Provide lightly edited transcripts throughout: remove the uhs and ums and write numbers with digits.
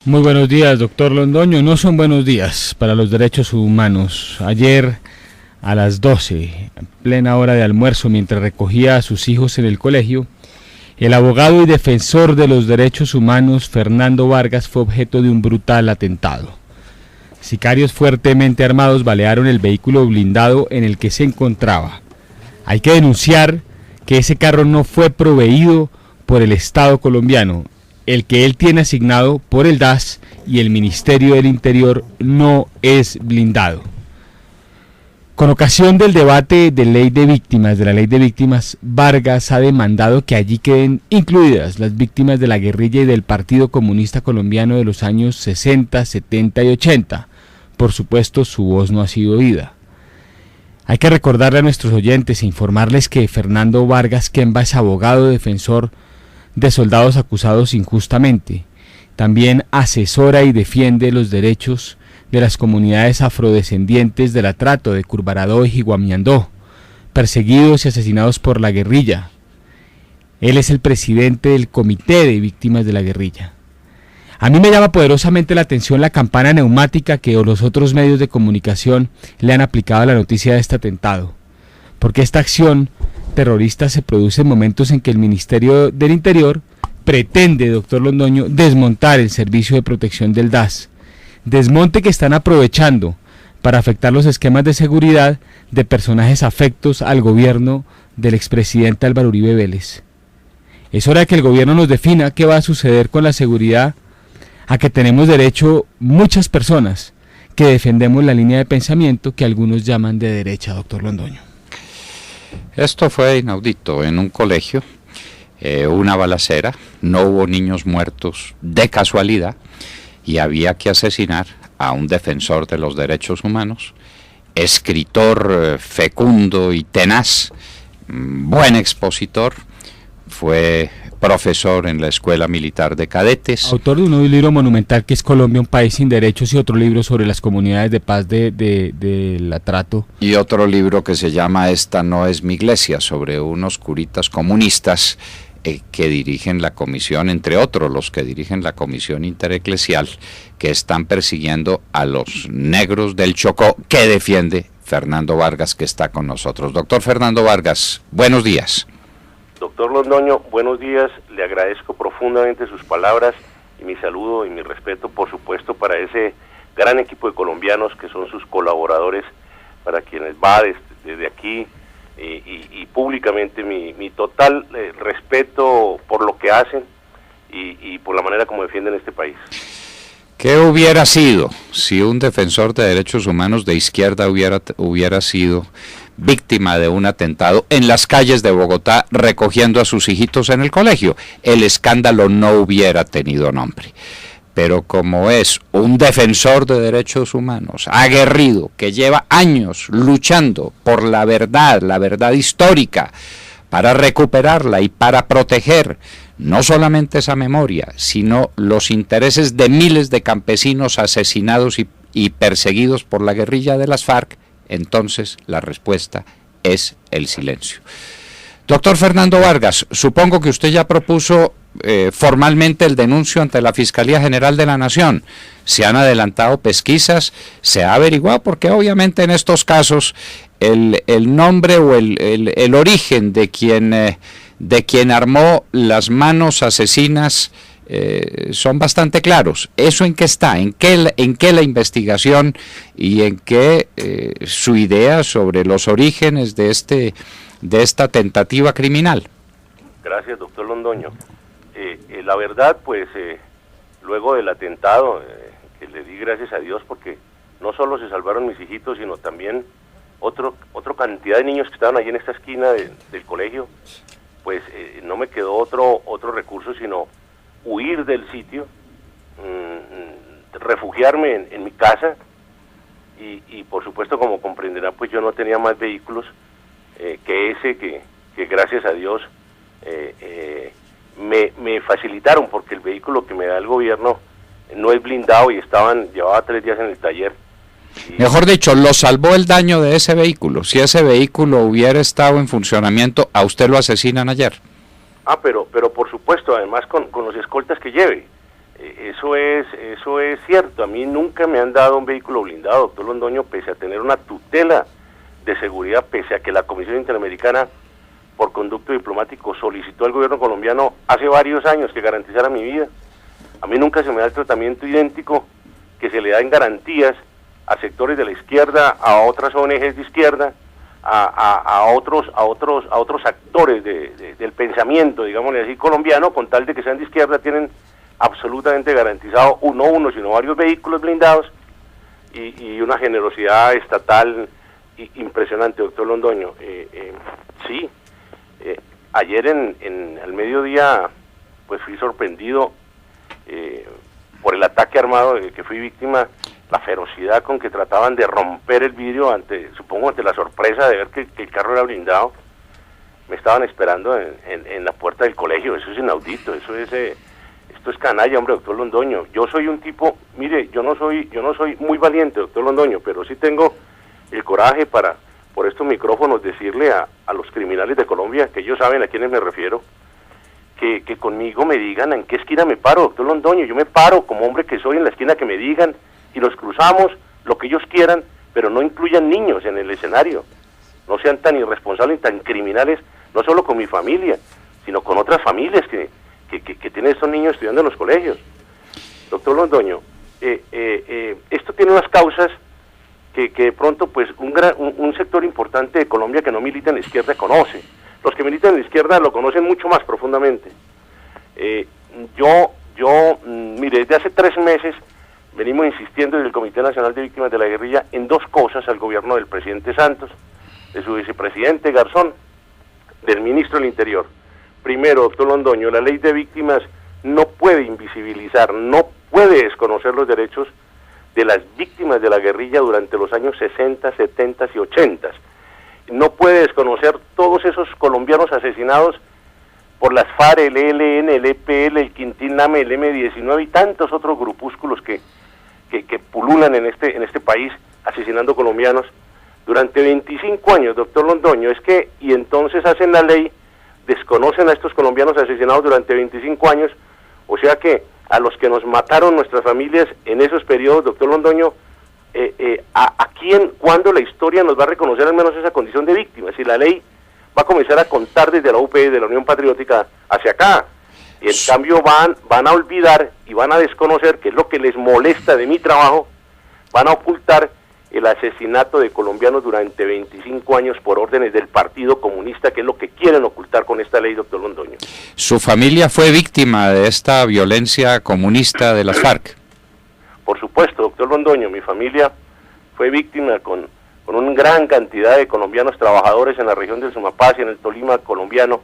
Muy buenos días, doctor Londoño. No son buenos días para los derechos humanos. Ayer a las 12, en plena hora de almuerzo, mientras recogía a sus hijos en el colegio, el abogado y defensor de los derechos humanos, Fernando Vargas, fue objeto de un brutal atentado. Sicarios fuertemente armados balearon el vehículo blindado en el que se encontraba. Hay que denunciar que ese carro no fue proveído por el Estado colombiano. El que él tiene asignado por el DAS y el Ministerio del Interior no es blindado. Con ocasión del debate de la ley de víctimas, Vargas ha demandado que allí queden incluidas las víctimas de la guerrilla y del Partido Comunista Colombiano de los años 60, 70 y 80. Por supuesto, su voz no ha sido oída. Hay que recordarle a nuestros oyentes e informarles que Fernando Vargas Kemba es abogado defensor de soldados acusados injustamente. También asesora y defiende los derechos de las comunidades afrodescendientes del Atrato de Curvarado y Jiguamiandó, perseguidos y asesinados por la guerrilla. Él es el presidente del Comité de Víctimas de la Guerrilla. A mí me llama poderosamente la atención la campana neumática que los otros medios de comunicación le han aplicado a la noticia de este atentado, porque esta acción terrorista se produce en momentos en que el Ministerio del Interior pretende, doctor Londoño, desmontar el servicio de protección del DAS. Desmonte que están aprovechando para afectar los esquemas de seguridad de personajes afectos al gobierno del expresidente Álvaro Uribe Vélez. Es hora de que el gobierno nos defina qué va a suceder con la seguridad a que tenemos derecho muchas personas que defendemos la línea de pensamiento que algunos llaman de derecha, doctor Londoño. Esto fue inaudito en un colegio, una balacera, no hubo niños muertos de casualidad y había que asesinar a un defensor de los derechos humanos, escritor fecundo y tenaz, buen expositor, fue profesor en la Escuela Militar de Cadetes. Autor de un libro monumental que es Colombia, un país sin derechos, y otro libro sobre las comunidades de paz del Atrato. Y otro libro que se llama Esta no es mi iglesia, sobre unos curitas comunistas que dirigen la comisión, entre otros los que dirigen la comisión intereclesial, que están persiguiendo a los negros del Chocó, que defiende Fernando Vargas, que está con nosotros. Doctor Fernando Vargas, buenos días. Doctor Londoño, buenos días, le agradezco profundamente sus palabras y mi saludo y mi respeto, por supuesto, para ese gran equipo de colombianos que son sus colaboradores, para quienes va desde aquí y públicamente mi total respeto por lo que hacen y por la manera como defienden este país. ¿Qué hubiera sido si un defensor de derechos humanos de izquierda hubiera sido víctima de un atentado en las calles de Bogotá recogiendo a sus hijitos en el colegio? El escándalo no hubiera tenido nombre. Pero como es un defensor de derechos humanos aguerrido, que lleva años luchando por la verdad histórica, para recuperarla y para proteger no solamente esa memoria, sino los intereses de miles de campesinos asesinados y perseguidos por la guerrilla de las FARC, entonces la respuesta es el silencio. Doctor Fernando Vargas, supongo que usted ya propuso formalmente el denuncio ante la Fiscalía General de la Nación. Se han adelantado pesquisas, se ha averiguado, porque obviamente en estos casos el nombre o el origen de quien armó las manos asesinas son bastante claros. ¿Eso en qué está? ¿En qué la investigación y en qué su idea sobre los orígenes de esta tentativa criminal? Gracias, doctor Londoño. La verdad, pues, luego del atentado, que le di gracias a Dios, porque no solo se salvaron mis hijitos, sino también otra cantidad de niños que estaban allí en esta esquina del colegio, pues no me quedó otro recurso sino huir del sitio, refugiarme en mi casa y por supuesto, como comprenderá, pues yo no tenía más vehículos que ese que gracias a Dios me facilitaron, porque el vehículo que me da el gobierno no es blindado y llevaba 3 días en el taller. Mejor dicho, lo salvó el daño de ese vehículo. Si ese vehículo hubiera estado en funcionamiento, ¿a usted lo asesinan ayer? Pero por supuesto, además con los escoltas que lleve. Eso es cierto. A mí nunca me han dado un vehículo blindado, doctor Londoño, pese a tener una tutela de seguridad, pese a que la Comisión Interamericana, por conducto diplomático, solicitó al gobierno colombiano hace varios años que garantizara mi vida. A mí nunca se me da el tratamiento idéntico que se le da en garantías a sectores de la izquierda, a otras ONGs de izquierda, a otros actores del pensamiento, digámosle así, colombiano, con tal de que sean de izquierda, tienen absolutamente garantizado no uno, sino varios vehículos blindados y una generosidad estatal impresionante, doctor Londoño. Sí, ayer al mediodía pues fui sorprendido por el ataque armado de que fui víctima, la ferocidad con que trataban de romper el vidrio supongo ante la sorpresa de ver que el carro era blindado. Me estaban esperando en la puerta del colegio. Eso es inaudito, esto es canalla, hombre, doctor Londoño. Yo soy un tipo, mire, yo no soy muy valiente, doctor Londoño, pero sí tengo el coraje para, por estos micrófonos, decirle a los criminales de Colombia, que ellos saben a quiénes me refiero, que conmigo me digan en qué esquina me paro, doctor Londoño. Yo me paro como hombre que soy en la esquina que me digan y nos cruzamos lo que ellos quieran, pero no incluyan niños en el escenario. No sean tan irresponsables y tan criminales, no solo con mi familia, sino con otras familias que tienen estos niños estudiando en los colegios. Doctor Londoño, esto tiene unas causas que de pronto pues un sector importante de Colombia que no milita en la izquierda conoce. Los que militan en la izquierda lo conocen mucho más profundamente. Mire, desde hace 3 meses venimos insistiendo desde el Comité Nacional de Víctimas de la Guerrilla en 2 cosas al gobierno del presidente Santos, de su vicepresidente Garzón, del ministro del Interior. Primero, doctor Londoño, la ley de víctimas no puede invisibilizar, no puede desconocer los derechos de las víctimas de la guerrilla durante los años 60, 70 y 80. No puede desconocer todos esos colombianos asesinados por las FARC, el ELN, el EPL, el Quintín Lame, el M-19 y tantos otros grupúsculos que pululan en este país asesinando colombianos durante 25 años, doctor Londoño. Y entonces hacen la ley, desconocen a estos colombianos asesinados durante 25 años, o sea que a los que nos mataron nuestras familias en esos periodos, doctor Londoño, ¿cuándo la historia nos va a reconocer al menos esa condición de víctima? Si la ley va a comenzar a contar desde la UPE, de la Unión Patriótica, hacia acá, y en cambio van a olvidar y van a desconocer, que es lo que les molesta de mi trabajo, van a ocultar el asesinato de colombianos durante 25 años por órdenes del Partido Comunista, que es lo que quieren ocultar con esta ley, doctor Londoño. ¿Su familia fue víctima de esta violencia comunista de las FARC? Por supuesto, doctor Londoño, mi familia fue víctima con una gran cantidad de colombianos trabajadores en la región del Sumapaz y en el Tolima colombiano,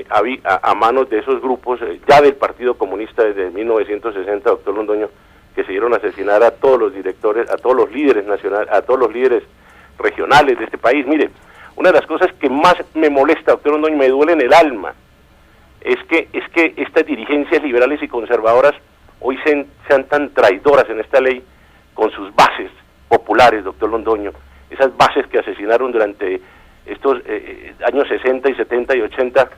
a manos de esos grupos, ya del Partido Comunista desde 1960, doctor Londoño, que se dieron a asesinar a todos los directores, a todos los líderes nacionales, a todos los líderes regionales de este país. Mire, una de las cosas que más me molesta, doctor Londoño, me duele en el alma, es que estas dirigencias liberales y conservadoras hoy sean tan traidoras en esta ley con sus bases populares, doctor Londoño, esas bases que asesinaron durante estos años 60 y 70 y 80.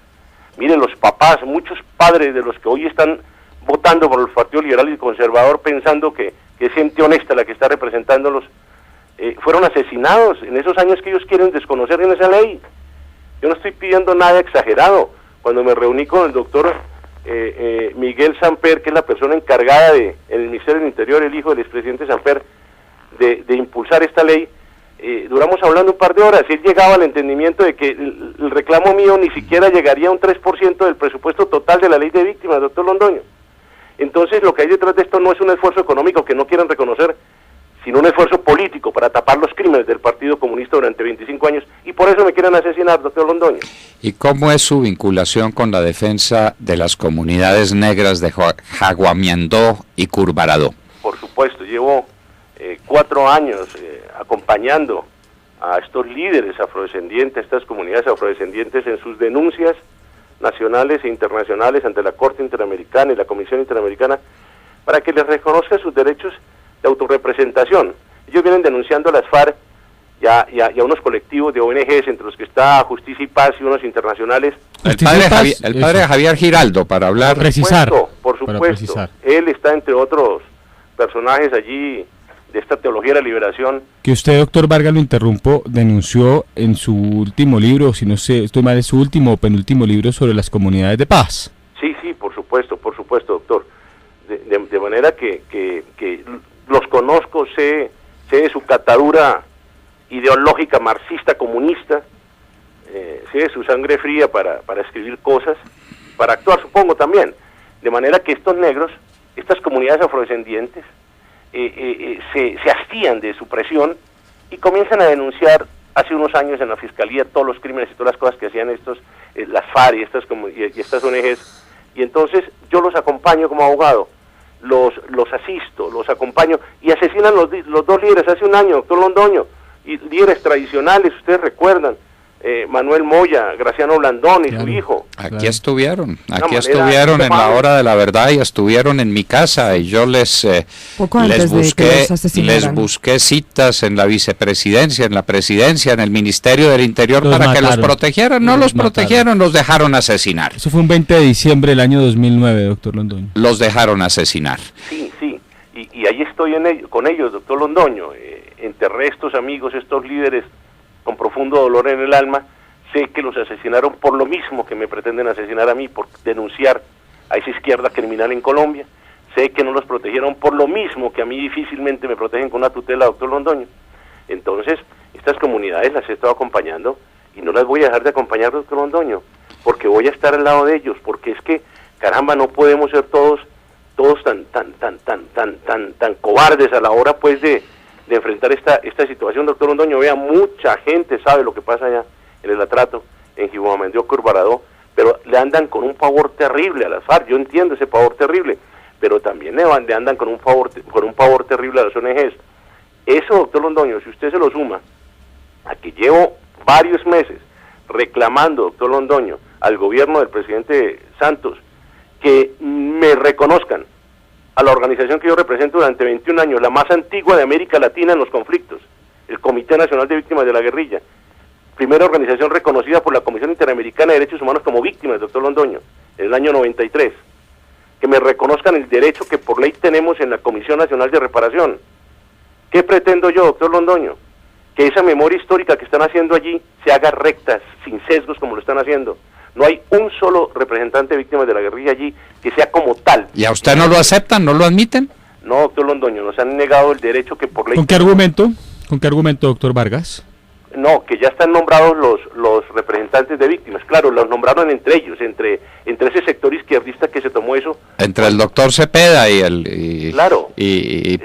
Miren, los papás, muchos padres de los que hoy están votando por el Partido Liberal y Conservador pensando que es gente honesta la que está representándolos, fueron asesinados en esos años que ellos quieren desconocer en esa ley. Yo no estoy pidiendo nada exagerado. Cuando me reuní con el doctor Miguel Samper, que es la persona encargada en el Ministerio del Interior, el hijo del expresidente Samper, de impulsar esta ley, duramos hablando un par de horas, y él llegaba al entendimiento de que el reclamo mío ni siquiera llegaría a un 3% del presupuesto total de la ley de víctimas, doctor Londoño. Entonces lo que hay detrás de esto no es un esfuerzo económico que no quieren reconocer, sino un esfuerzo político para tapar los crímenes del Partido Comunista durante 25 años, y por eso me quieren asesinar, doctor Londoño. ¿Y cómo es su vinculación con la defensa de las comunidades negras de Jaguamiandó y Curvarado? Por supuesto, llevo 4 años acompañando a estos líderes afrodescendientes, estas comunidades afrodescendientes en sus denuncias nacionales e internacionales ante la Corte Interamericana y la Comisión Interamericana para que les reconozca sus derechos de autorrepresentación. Ellos vienen denunciando a las FARC y a unos colectivos de ONGs, entre los que está Justicia y Paz y unos internacionales, El padre Javier Giraldo, para hablar. Por supuesto. Él está entre otros personajes allí de esta teología de la liberación. Que usted, doctor Vargas, lo interrumpo, denunció en su último libro, si no sé, estoy mal, es su último o penúltimo libro sobre las comunidades de paz. Sí, por supuesto, doctor. De manera que los conozco, sé de su catadura ideológica marxista comunista, sé de su sangre fría para escribir cosas, para actuar, supongo, también. De manera que estos negros, estas comunidades afrodescendientes, se hastían de su presión y comienzan a denunciar hace unos años en la fiscalía todos los crímenes y todas las cosas que hacían las FARC y estas ONGs, y entonces yo los acompaño como abogado, los asisto, los acompaño, y asesinan los dos líderes hace un año, doctor Londoño, y líderes tradicionales, ustedes recuerdan, Manuel Moya, Graciano Blandón y su hijo. Aquí estuvieron en la hora de la verdad y estuvieron en mi casa y yo les busqué citas en la vicepresidencia, en la presidencia, en el Ministerio del Interior para que los protegieran. No los protegieron, los dejaron asesinar. Eso fue un 20 de diciembre del año 2009, doctor Londoño. Los dejaron asesinar. Sí, y ahí estoy con ellos, doctor Londoño. Enterré estos amigos, estos líderes con profundo dolor en el alma. Sé que los asesinaron por lo mismo que me pretenden asesinar a mí, por denunciar a esa izquierda criminal en Colombia. Sé que no los protegieron por lo mismo que a mí difícilmente me protegen con una tutela, doctor Londoño. Entonces, estas comunidades las he estado acompañando y no las voy a dejar de acompañar, doctor Londoño, porque voy a estar al lado de ellos, porque es que, caramba, no podemos ser todos tan cobardes a la hora, pues, de enfrentar esta situación, doctor Londoño. Vea, mucha gente sabe lo que pasa allá en el Atrato, en Jibomandioco, Urbaradó, pero le andan con un pavor terrible a las FARC. Yo entiendo ese pavor terrible, pero también le andan con un pavor terrible a las ONGs. Eso, doctor Londoño, si usted se lo suma a que llevo varios meses reclamando, doctor Londoño, al gobierno del presidente Santos que me reconozcan a la organización que yo represento durante 21 años, la más antigua de América Latina en los conflictos, el Comité Nacional de Víctimas de la Guerrilla, primera organización reconocida por la Comisión Interamericana de Derechos Humanos como víctimas, doctor Londoño, en el año 93, que me reconozcan el derecho que por ley tenemos en la Comisión Nacional de Reparación. ¿Qué pretendo yo, doctor Londoño? Que esa memoria histórica que están haciendo allí se haga recta, sin sesgos como lo están haciendo. No hay un solo representante de víctimas de la guerrilla allí que sea como tal. ¿Y a usted no lo aceptan, no lo admiten? No, doctor Londoño, nos han negado el derecho que por ley... ¿Con qué argumento? ¿Con qué argumento, doctor Vargas? No, que ya están nombrados los representantes de víctimas. Claro, los nombraron entre ellos, entre ese sector izquierdista que se tomó eso. Entre el doctor Cepeda y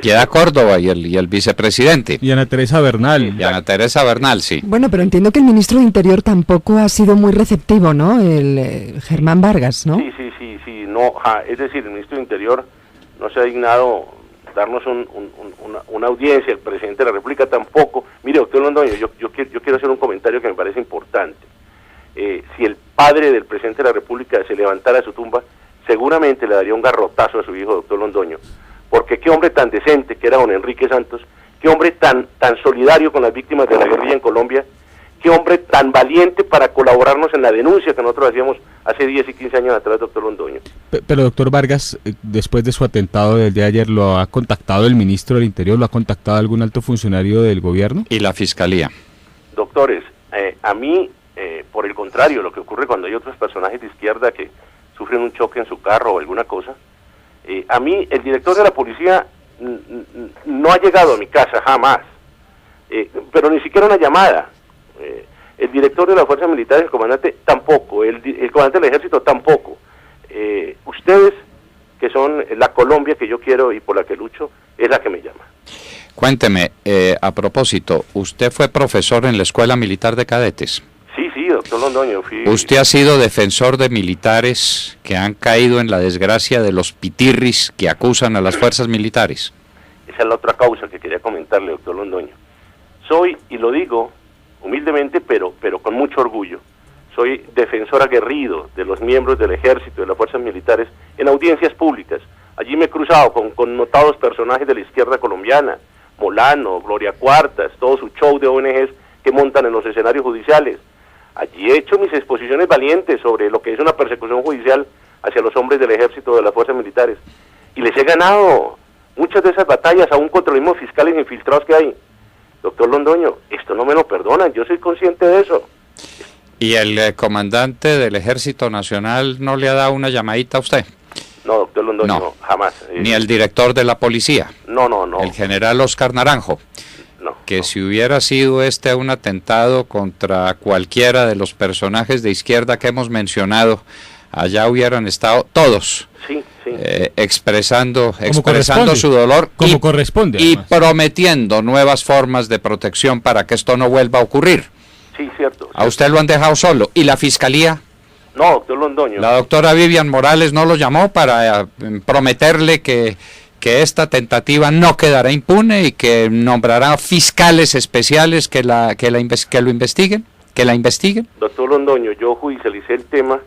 Piedad Córdoba y el vicepresidente. Y Ana Teresa Bernal. Y Ana Teresa Bernal, sí. Bueno, pero entiendo que el ministro de Interior tampoco ha sido muy receptivo, ¿no? El Germán Vargas, ¿no? Sí. No, es decir, el ministro de Interior no se ha dignado darnos una audiencia, el presidente de la República tampoco. Mire, doctor Londoño, yo quiero hacer un comentario que me parece importante. Si el padre del presidente de la República se levantara de su tumba, seguramente le daría un garrotazo a su hijo, doctor Londoño, porque qué hombre tan decente que era don Enrique Santos, qué hombre tan solidario con las víctimas de la guerrilla en Colombia, qué hombre tan valiente para colaborarnos en la denuncia que nosotros hacíamos hace 10 y 15 años atrás, doctor Londoño. Pero, doctor Vargas, después de su atentado del día de ayer, ¿lo ha contactado el ministro del Interior? ¿Lo ha contactado algún alto funcionario del gobierno? Y la Fiscalía. Doctores, a mí, por el contrario, lo que ocurre cuando hay otros personajes de izquierda que sufren un choque en su carro o alguna cosa, a mí, el director de la policía no ha llegado a mi casa jamás, pero ni siquiera una llamada. El director de la Fuerza Militar, el comandante, tampoco. El comandante del Ejército, tampoco. Ustedes, que son la Colombia que yo quiero y por la que lucho, es la que me llama. Cuénteme, a propósito, ¿usted fue profesor en la Escuela Militar de Cadetes? Sí, doctor Londoño. ¿Usted ha sido defensor de militares que han caído en la desgracia de los pitirris que acusan a las fuerzas militares? Esa es la otra causa que quería comentarle, doctor Londoño. Soy, y lo digo humildemente, pero con mucho orgullo, soy defensor aguerrido de los miembros del Ejército y de las fuerzas militares en audiencias públicas. Allí me he cruzado con notados personajes de la izquierda colombiana, Molano, Gloria Cuartas, todo su show de ONGs que montan en los escenarios judiciales. Allí he hecho mis exposiciones valientes sobre lo que es una persecución judicial hacia los hombres del ejército, de las fuerzas militares. Y les he ganado muchas de esas batallas, aún contra los mismos fiscales infiltrados que hay. Doctor Londoño, esto no me lo perdonan, yo soy consciente de eso. ¿Y el comandante del Ejército Nacional no le ha dado una llamadita a usted? No, doctor Londoño, No. jamás. Ni el director de la policía, No. el general Oscar Naranjo, que si hubiera sido un atentado contra cualquiera de los personajes de izquierda que hemos mencionado, allá hubieran estado todos Sí. expresando corresponde. su dolor Como corresponde, y además. prometiendo nuevas formas de protección para que esto no vuelva a ocurrir. Sí, cierto. A usted lo han dejado solo. ¿Y la fiscalía? No, doctor Londoño. La doctora Vivian Morales no lo llamó para prometerle que esta tentativa no quedará impune y que nombrará fiscales especiales que la investiguen. Doctor Londoño, yo judicialicé el tema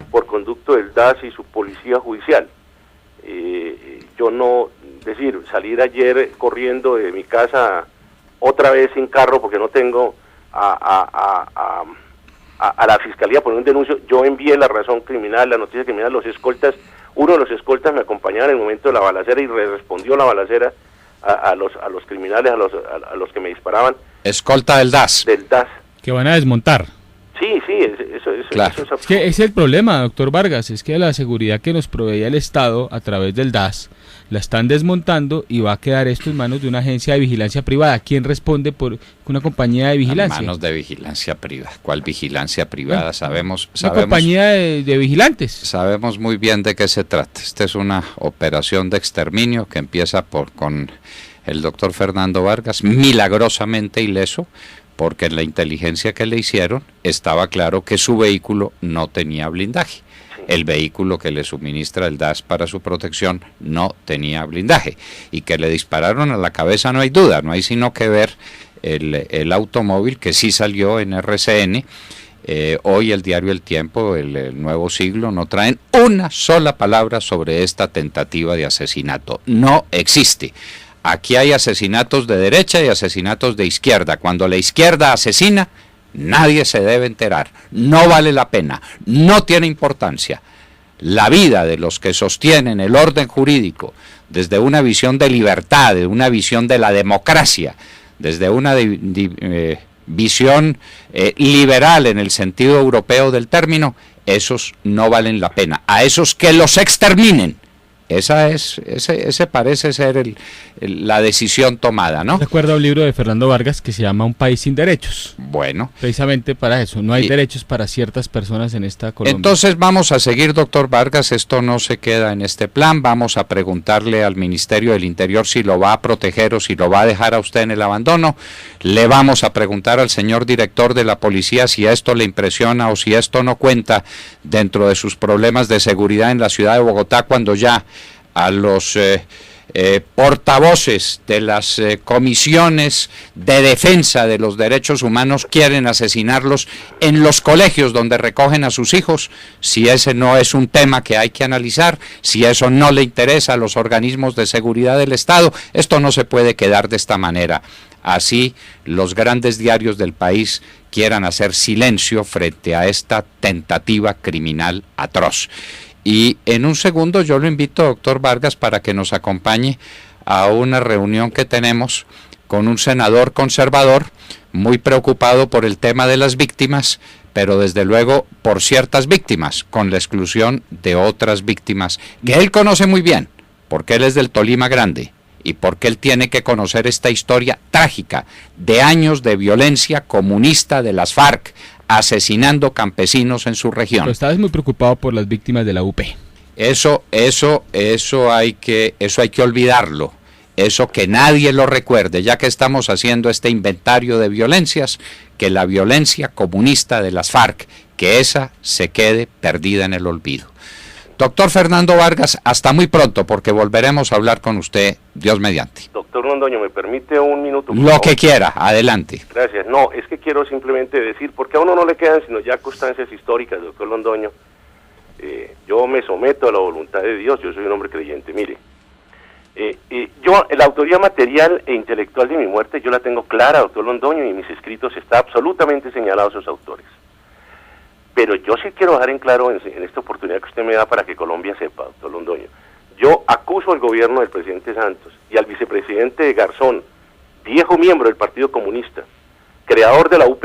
por conducto del DAS y su policía judicial. Yo no, salir ayer corriendo de mi casa otra vez sin carro porque no tengo a la fiscalía por un denuncio. Yo envié la razón criminal, la noticia criminal, los escoltas. Uno de los escoltas me acompañaba en el momento de la balacera y respondió la balacera a los criminales, a los que me disparaban. Escolta del DAS. Del DAS. Que van a desmontar. Sí, eso Claro. es absurdo. Es que es el problema, doctor Vargas, es que la seguridad que nos proveía el Estado a través del DAS la están desmontando y va a quedar esto en manos de una agencia de vigilancia privada. ¿Quién responde por una compañía de vigilancia? En manos de vigilancia privada. ¿Cuál vigilancia privada? Bueno, Sabemos una compañía de vigilantes. Sabemos muy bien de qué se trata. Esta es una operación de exterminio que empieza con el doctor Fernando Vargas, milagrosamente ileso, porque en la inteligencia que le hicieron estaba claro que su vehículo no tenía blindaje. El vehículo que le suministra el DAS para su protección no tenía blindaje. Y que le dispararon a la cabeza no hay duda, no hay sino que ver el automóvil que sí salió en RCN. Hoy el diario El Tiempo, el Nuevo Siglo, no traen una sola palabra sobre esta tentativa de asesinato. No existe. Aquí hay asesinatos de derecha y asesinatos de izquierda. Cuando la izquierda asesina, nadie se debe enterar. No vale la pena, no tiene importancia. La vida de los que sostienen el orden jurídico desde una visión de libertad, de una visión de la democracia, desde una visión liberal en el sentido europeo del término, esos no valen la pena. A esos que los exterminen. Ese parece ser la decisión tomada, ¿no? Recuerda un libro de Fernando Vargas que se llama Un país sin derechos. Bueno. Precisamente para eso, no hay derechos para ciertas personas en esta Colombia. Entonces vamos a seguir, doctor Vargas, esto no se queda en este plan, vamos a preguntarle al Ministerio del Interior si lo va a proteger o si lo va a dejar a usted en el abandono. Le vamos a preguntar al señor director de la policía si esto le impresiona o si esto no cuenta dentro de sus problemas de seguridad en la ciudad de Bogotá, cuando ya a los portavoces de las comisiones de defensa de los derechos humanos quieren asesinarlos en los colegios donde recogen a sus hijos. Si ese no es un tema que hay que analizar, si eso no le interesa a los organismos de seguridad del Estado, esto no se puede quedar de esta manera. Así los grandes diarios del país quieran hacer silencio frente a esta tentativa criminal atroz. Y en un segundo yo lo invito, doctor Vargas, para que nos acompañe a una reunión que tenemos con un senador conservador muy preocupado por el tema de las víctimas, pero desde luego por ciertas víctimas, con la exclusión de otras víctimas que él conoce muy bien, porque él es del Tolima Grande y porque él tiene que conocer esta historia trágica de años de violencia comunista de las FARC, asesinando campesinos en su región. Pero estabas muy preocupado por las víctimas de la UP. Eso hay que olvidarlo. Eso que nadie lo recuerde, ya que estamos haciendo este inventario de violencias, que la violencia comunista de las FARC, que esa se quede perdida en el olvido. Doctor Fernando Vargas, hasta muy pronto, porque volveremos a hablar con usted, Dios mediante. Doctor Londoño, ¿me permite un minuto? Lo que quiera, adelante. Gracias. No, es que quiero simplemente decir, porque a uno no le quedan sino ya constancias históricas, doctor Londoño. Yo me someto a la voluntad de Dios, yo soy un hombre creyente, mire. La autoría material e intelectual de mi muerte, yo la tengo clara, doctor Londoño, y en mis escritos está absolutamente señalado sus autores. Pero yo sí quiero dejar en claro en esta oportunidad que usted me da para que Colombia sepa, doctor Londoño, yo acuso al gobierno del presidente Santos y al vicepresidente Garzón, viejo miembro del Partido Comunista, creador de la UP,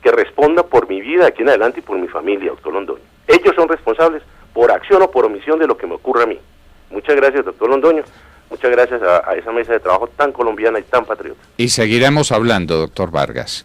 que responda por mi vida de aquí en adelante y por mi familia, doctor Londoño. Ellos son responsables por acción o por omisión de lo que me ocurra a mí. Muchas gracias, doctor Londoño. Muchas gracias a esa mesa de trabajo tan colombiana y tan patriota. Y seguiremos hablando, doctor Vargas.